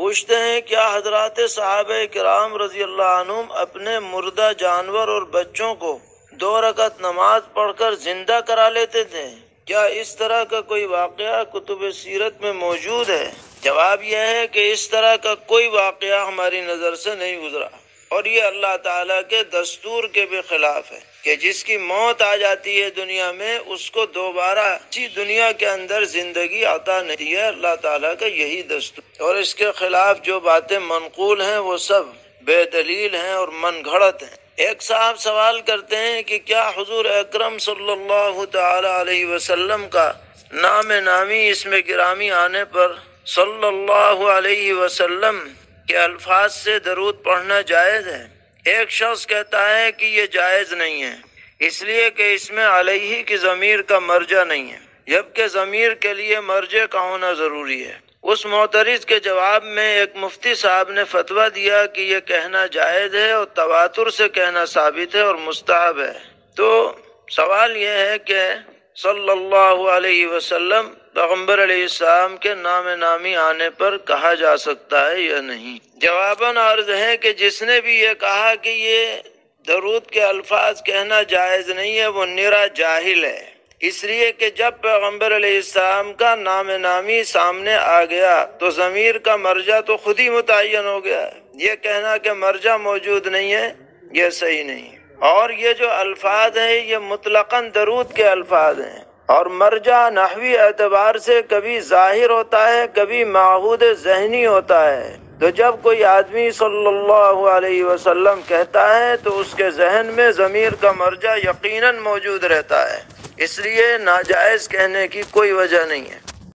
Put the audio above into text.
پوچھتے ہیں کیا حضرات صحابہ کرام رضی اللہ عنہم اپنے مردہ جانور اور بچوں کو 2 رکعت نماز پڑھ کر زندہ کرا لیتے تھے؟ کیا اس طرح کا کوئی واقعہ کتب سیرت میں موجود ہے؟ جواب یہ ہے کہ اس طرح کا کوئی واقعہ ہماری نظر سے نہیں گزرا، اور یہ اللہ تعالیٰ کے دستور کے بھی خلاف ہے کہ جس کی موت آ جاتی ہے دنیا میں اس کو دوبارہ اسی دنیا کے اندر زندگی عطا نہیں ہے۔ اللہ تعالیٰ کا یہی دستور، اور اس کے خلاف جو باتیں منقول ہیں وہ سب بے دلیل ہیں اور من گھڑت ہیں۔ ایک صاحب سوال کرتے ہیں کہ کیا حضور اکرم صلی اللہ تعالی علیہ وسلم کا نام نامی اسم گرامی آنے پر صلی اللہ علیہ وسلم کے الفاظ سے درود پڑھنا جائز ہے؟ ایک شخص کہتا ہے کہ یہ جائز نہیں ہے، اس لیے کہ اس میں علیہ کی ضمیر کا مرجع نہیں ہے، جبکہ ضمیر کے لیے مرجع کا ہونا ضروری ہے۔ اس معترض کے جواب میں ایک مفتی صاحب نے فتویٰ دیا کہ یہ کہنا جائز ہے اور تواتر سے کہنا ثابت ہے اور مستحب ہے۔ تو سوال یہ ہے کہ صلی اللہ علیہ وسلم پیغمبر علیہ السلام کے نام نامی آنے پر کہا جا سکتا ہے یا نہیں؟ جواباً عرض ہے کہ جس نے بھی یہ کہا کہ یہ درود کے الفاظ کہنا جائز نہیں ہے وہ نرا جاہل ہے، اس لیے کہ جب پیغمبر علیہ السلام کا نام نامی سامنے آ گیا تو ضمیر کا مرجع تو خود ہی متعین ہو گیا۔ یہ کہنا کہ مرجع موجود نہیں ہے یہ صحیح نہیں، اور یہ جو الفاظ ہیں یہ مطلقاً درود کے الفاظ ہیں، اور مرجع نحوی اعتبار سے کبھی ظاہر ہوتا ہے کبھی معہود ذہنی ہوتا ہے۔ تو جب کوئی آدمی صلی اللہ علیہ وسلم کہتا ہے تو اس کے ذہن میں ضمیر کا مرجع یقیناً موجود رہتا ہے، اس لیے ناجائز کہنے کی کوئی وجہ نہیں ہے۔